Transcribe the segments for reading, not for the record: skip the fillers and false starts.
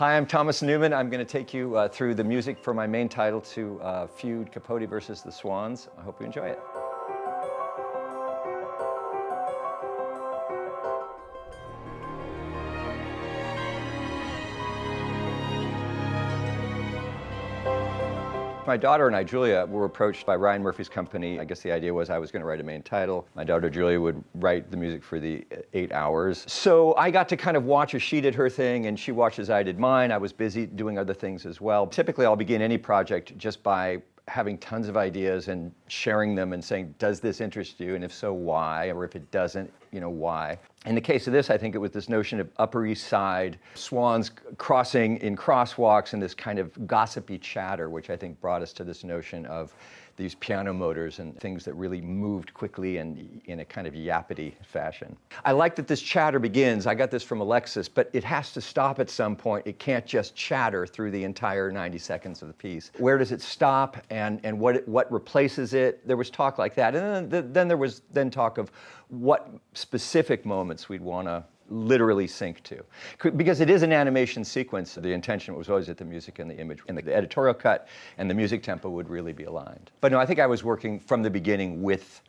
Hi, I'm Thomas Newman. I'm going to take you through the music for my main title to Feud, Capote versus the Swans. I hope you enjoy it. My daughter and I, Julia, were approached by Ryan Murphy's company. I guess the idea was I was going to write a main title. My daughter Julia would write the music for the 8 hours. So I got to kind of watch as she did her thing and she watched as I did mine. I was busy doing other things as well. Typically, I'll begin any project just by having tons of ideas and sharing them and saying, does this interest you? And if so, why? Or if it doesn't, why? In the case of this, I think it was this notion of Upper East Side, swans crossing in crosswalks and this kind of gossipy chatter, which I think brought us to this notion of these piano motors and things that really moved quickly and in a kind of yappity fashion. I like that this chatter begins. I got this from Alexis, but it has to stop at some point. It can't just chatter through the entire 90 seconds of the piece. Where does it stop and what replaces it? There was talk like that. And then there was talk of what specific moments we'd want to literally sync to. Because it is an animation sequence, the intention was always that the music and the image and the editorial cut and the music tempo would really be aligned. But no, I think I was working from the beginning with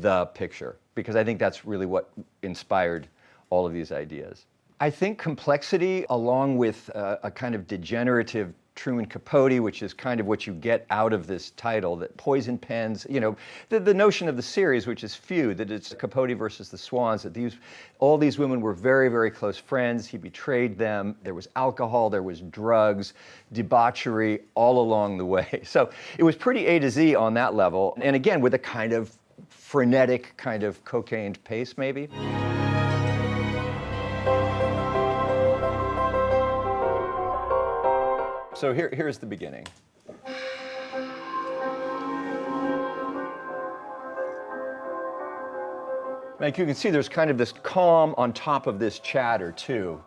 the picture, because I think that's really what inspired all of these ideas. I think complexity, along with a kind of degenerative Truman Capote, which is kind of what you get out of this title, that poison pens, the notion of the series, which is Feud, that it's Capote versus the Swans, that all these women were very, very close friends. He betrayed them. There was alcohol, there was drugs, debauchery all along the way. So it was pretty A to Z on that level. And again, with a kind of frenetic kind of cocaine pace, maybe. So here's the beginning. Like you can see, there's kind of this calm on top of this chatter too.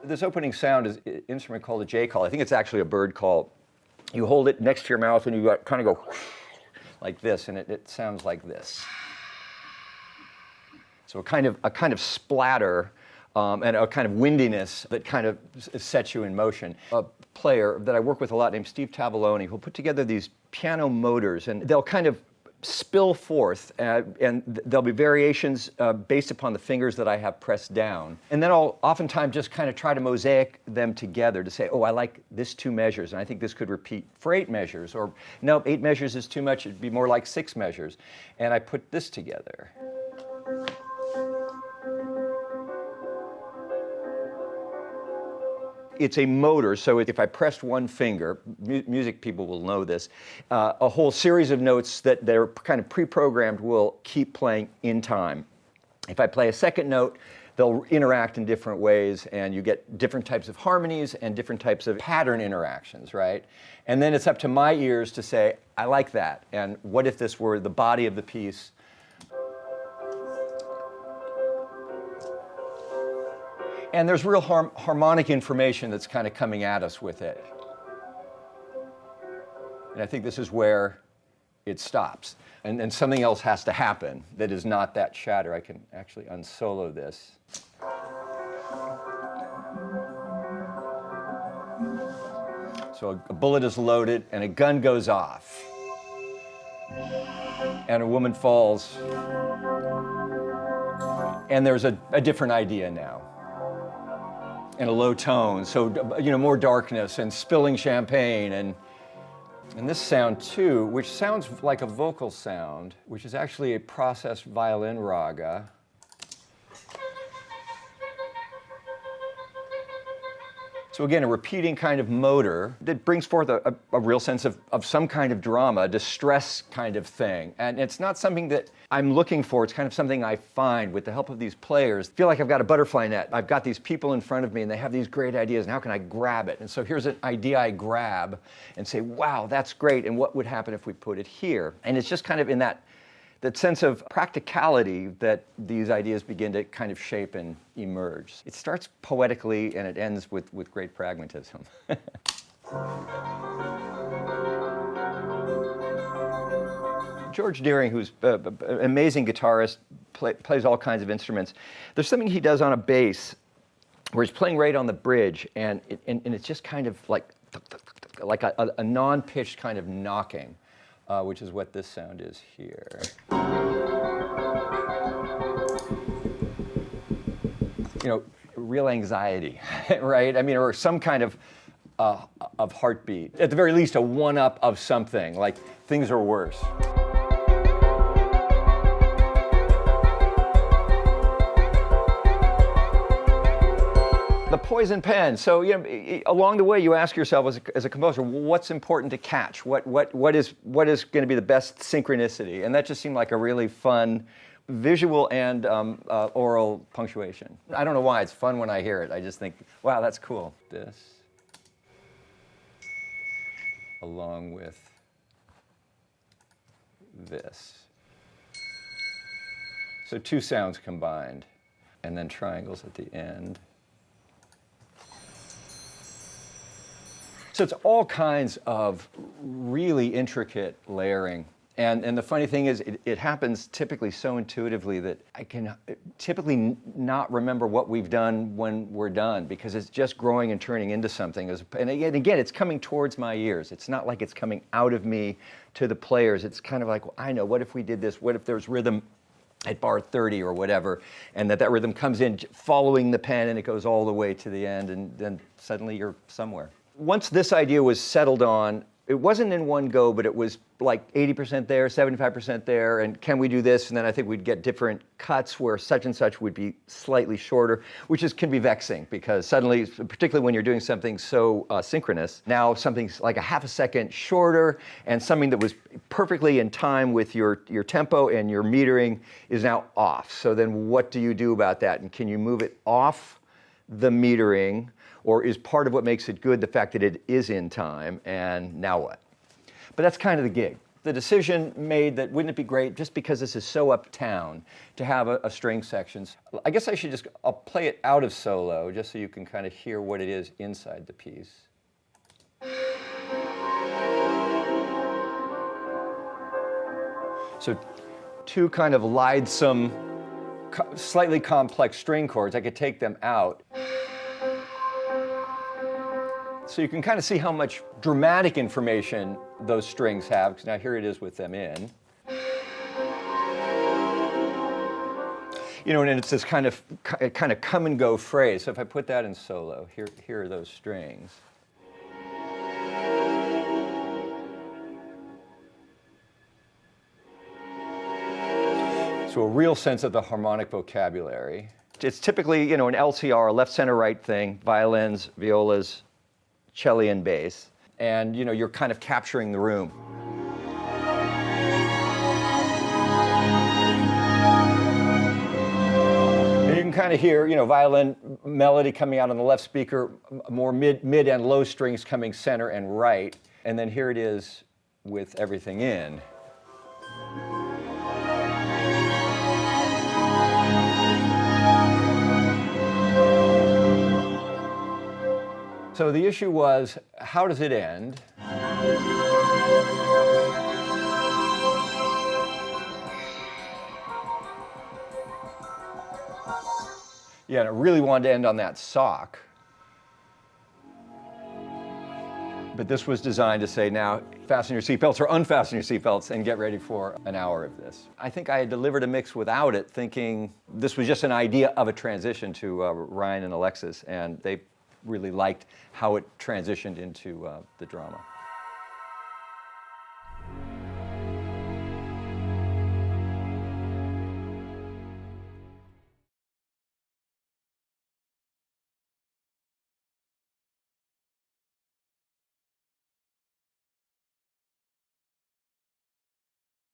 This opening sound is an instrument called a J call. I think it's actually a bird call. You hold it next to your mouth and you kind of go like this, and it sounds like this. So a kind of splatter. And a kind of windiness that kind of sets you in motion. A player that I work with a lot named Steve Tavoloni will put together these piano motors, and they'll kind of spill forth, and there'll be variations based upon the fingers that I have pressed down. And then I'll oftentimes just kind of try to mosaic them together to say, oh, I like this 2 measures, and I think this could repeat for 8 measures, or no, 8 measures is too much, it'd be more like 6 measures. And I put this together. It's a motor, so if I pressed one finger, music people will know this, a whole series of notes that they're kind of pre-programmed will keep playing in time. If I play a second note, they'll interact in different ways, and you get different types of harmonies and different types of pattern interactions, right? And then it's up to my ears to say, I like that, and what if this were the body of the piece? And there's real harmonic information that's kind of coming at us with it. And I think this is where it stops. And something else has to happen that is not that chatter. I can actually unsolo this. So a bullet is loaded and a gun goes off. And a woman falls. And there's a different idea now. In a low tone, so more darkness and spilling champagne and this sound too, which sounds like a vocal sound, which is actually a processed violin raga. So again, a repeating kind of motor that brings forth a real sense of some kind of drama, a distress kind of thing. And it's not something that I'm looking for, it's kind of something I find with the help of these players. I feel like I've got a butterfly net. I've got these people in front of me and they have these great ideas, and how can I grab it? And so here's an idea I grab and say, wow, that's great, and what would happen if we put it here? And it's just kind of in that sense of practicality that these ideas begin to kind of shape and emerge. It starts poetically and it ends with great pragmatism. George Deering, who's an amazing guitarist, plays all kinds of instruments. There's something he does on a bass where he's playing right on the bridge, and it's just kind of like a non-pitched kind of knocking, which is what this sound is here. You know, real anxiety, right? I mean, or some kind of heartbeat. At the very least, a one-up of something, like things are worse. The poison pen. So, you know, along the way, you ask yourself as a composer, what's important to catch? What is going to be the best synchronicity? And that just seemed like a really fun visual and oral punctuation. I don't know why, it's fun when I hear it. I just think, wow, that's cool. This, along with this. So two sounds combined, and then triangles at the end. So it's all kinds of really intricate layering. And the funny thing is, it happens typically so intuitively that I can typically not remember what we've done when we're done, because it's just growing and turning into something. And again, it's coming towards my ears. It's not like it's coming out of me to the players. It's kind of like, well, I know, what if we did this? What if there's rhythm at bar 30 or whatever, and that rhythm comes in following the pen and it goes all the way to the end, and then suddenly you're somewhere. Once this idea was settled on, it wasn't in one go, but it was like 80% there, 75% there, and can we do this? And then I think we'd get different cuts where such and such would be slightly shorter, which can be vexing, because suddenly, particularly when you're doing something so synchronous, now something's like a half a second shorter, and something that was perfectly in time with your tempo and your metering is now off. So then what do you do about that? And can you move it off the metering? Or is part of what makes it good the fact that it is in time, and now what? But that's kind of the gig. The decision made that wouldn't it be great, just because this is so uptown, to have a string sections. I guess I'll play it out of solo, just so you can kind of hear what it is inside the piece. So two kind of lidesome, slightly complex string chords, I could take them out. So you can kind of see how much dramatic information those strings have, because now here it is with them in. You know, and it's this kind of come and go phrase. So if I put that in solo, here are those strings. So a real sense of the harmonic vocabulary. It's typically, you know, an LCR, a left, center, right thing, violins, violas, cello and bass, and you know, you're kind of capturing the room. And you can kind of hear, you know, violin melody coming out on the left speaker, more mid and low strings coming center and right, and then here it is with everything in. So the issue was, how does it end? Yeah, and I really wanted to end on that sock. But this was designed to say, now, fasten your seatbelts or unfasten your seatbelts and get ready for an hour of this. I think I had delivered a mix without it, thinking this was just an idea of a transition to Ryan and Alexis, and they really liked how it transitioned into the drama.